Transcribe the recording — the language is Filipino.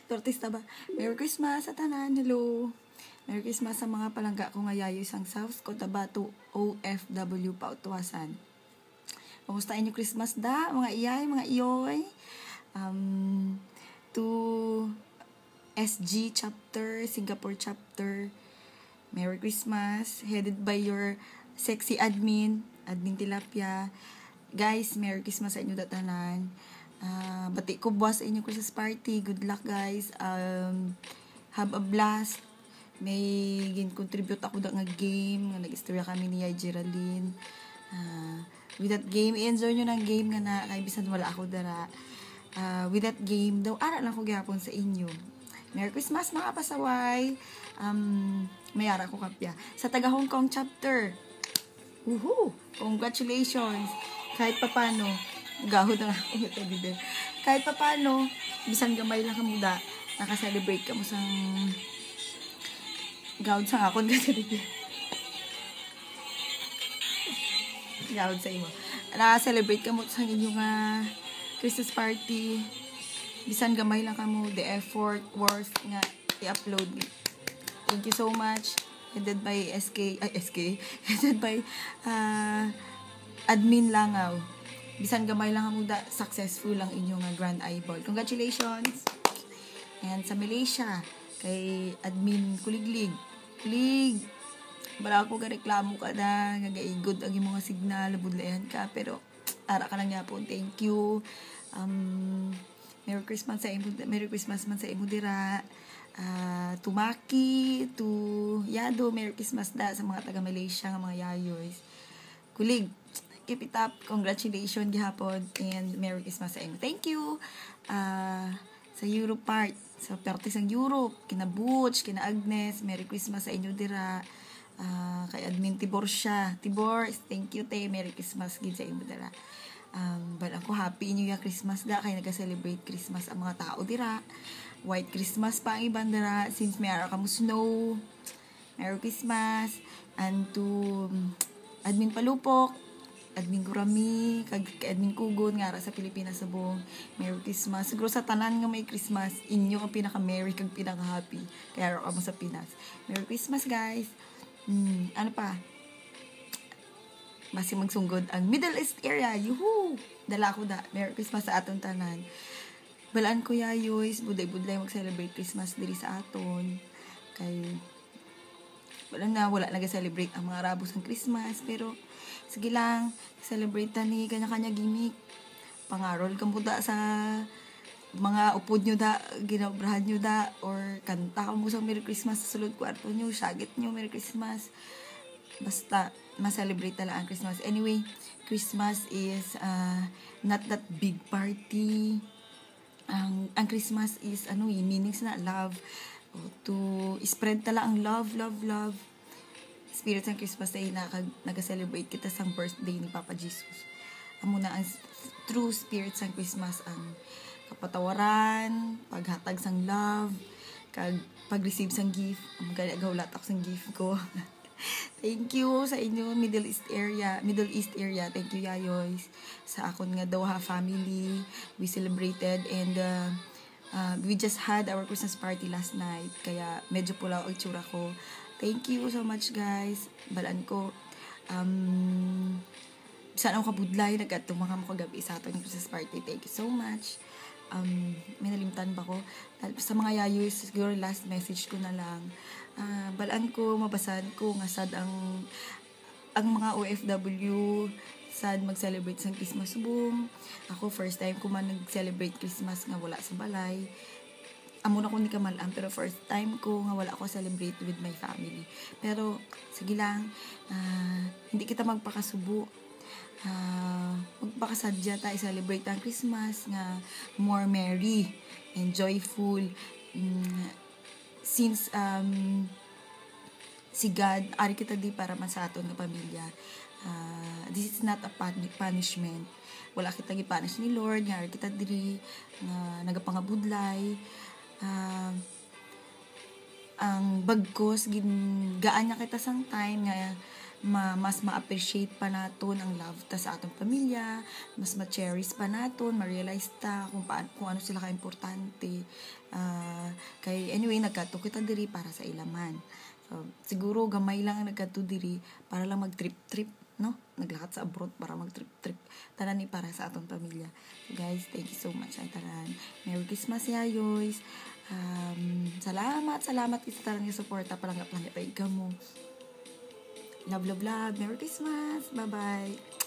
Tortista ba? Merry Christmas sa tanan. Hello. Merry Christmas sa mga palangga ko nga yayo isang South Cotabato OFW Pautuasan. Kumusta inyo Christmas da? Mga iyay, mga iyoy. To SG chapter, Singapore chapter. Merry Christmas. Headed by your sexy admin Tilapia. Guys, Merry Christmas sa inyo datanan. Bati ko buwas sa inyo Christmas party. Good luck guys. Have a blast. May gin-contribute ako nga game. Nag-istorya kami ni Geraldine. With that game, enjoy nyo ng game nga na. Kaya bisan wala ako dara. With that game, daw ara lang ko gyapon sa inyo. Merry Christmas mga pasaway. Mayara ko kapya. Sa taga Hong Kong chapter. Woohoo! Congratulations. Kahit papano, gahod na ako ito dito. Kahit papano, bisan gamay lang ka muda, naka-celebrate ka mo sang gahod sa akon kasi dito. Gahod sa imo. Naka-celebrate ka mo sa inyong Christmas party. Bisan gamay lang ka mo, the effort, worth nga i-upload. Thank you so much. Headed by headed by admin Langaw. Bisan gamay lang mo da, successful lang inyong grand eyeball. Congratulations. And sa Malaysia, kay admin Kuliglig. Kulig. Bala ako ga reklamo ka na, nagaigod ang mga signal, budlayan ka, pero ara ka lang nga po. Thank you. Merry Christmas man sa imo dira. Tumaki to Yado, Merry Christmas da sa mga taga Malaysia nga mga yayoys. Kulig, keep it up. Congratulations gihapon and Merry Christmas sa inyo. Thank you. Sa Europe part, sa parties ng Europe, kina Butch, kina Agnes, Merry Christmas sa inyo dira. Kay admin Tibor, thank you te, Merry Christmas gid sa inyo dira. But ako happy inyo ya Christmas da kay nag-celebrate Christmas ang mga tao dira. White Christmas pa ang ibang dira since may ara ka mo snow. Merry Christmas. And to admin Palupok, admin Gurami, kag admin Kugon nga ara sa Pilipinas sa buong Merry Christmas. Siguro sa tanan nga may Christmas, inyo ang pinaka-merry kag pinaka-happy. Kaya ara ka mo sa Pinas. Merry Christmas guys. Ano pa? Basi magsunggod ang Middle East area. Yuhu! Dala ko da. Merry Christmas sa aton tanan. Balaan ko yayoys, buday-buday mag-celebrate Christmas diri sa aton. Kay wala nag-celebrate ang mga Arabos ng Christmas, pero sige lang, celebrate tani kanya-kanya gimmick. Pangarol kang buda sa mga upod nyo da, ginabrahan nyo da, or kanta ka mo sa Merry Christmas sa sulod kwarto nyo, syagit nyo Merry Christmas. Basta ma-celebrate tala ang Christmas. Anyway, Christmas is not that big party. Ang Christmas is meanings na love, to spread tala ang love. Spirit ng Christmas ay nag-celebrate kita sa birthday ni Papa Jesus. Amo na ang true spirit ng Christmas, ang kapatawaran, paghatag sang love, kag pag-receive sang gift. Gawlat ako sang gift ko. Thank you sa inyo Middle East area. Thank you yayoys. Sa akon nga Doha family, we celebrated and we just had our Christmas party last night. Kaya medyo pula ang itsura ko. Thank you so much guys. Balaan ko saan ako kabudlay nagatumakam ko gabi sa aton Christmas party. Thank you so much. May nalimtan ba ko sa mga yayoys, siguro last message ko na lang. Balaan ko, mabasad ko nga sad ang mga OFW sad mag-celebrate sa Christmas boom. Ako first time ko man nag-celebrate Christmas nga wala sa balay. Amo na ko ni kamalaan, pero first time ko nga wala ako celebrate with my family. Pero sige lang, hindi kita magpakasubo. Magpakasadya tayo celebrate ang Christmas nga more merry and joyful. Since si God ari kita di para man sa aton nga pamilya, this is not a punishment. Wala kita gipanish ni Lord nga ari kita diri nga nagapangabudlay. Ang bagkos gaan niya kita sang time nga mas ma-appreciate pa naton ang love ta sa atong pamilya, mas ma-cherish pa naton, ma-realize ta kung ano sila ka-importante. Kay anyway nagkadto kita diri para sa ilaman. So, siguro gamay lang ang nagkadto diri para lang mag-trip-trip, no? Naglakat sa abroad para mag-trip-trip. Tanan ni para sa atong pamilya. So guys, thank you so much ay tanan. Merry Christmas yayoys. Salamat sa tanan nga suporta palangga-palangga pa mo. Love, love, love. Merry Christmas. Bye-bye.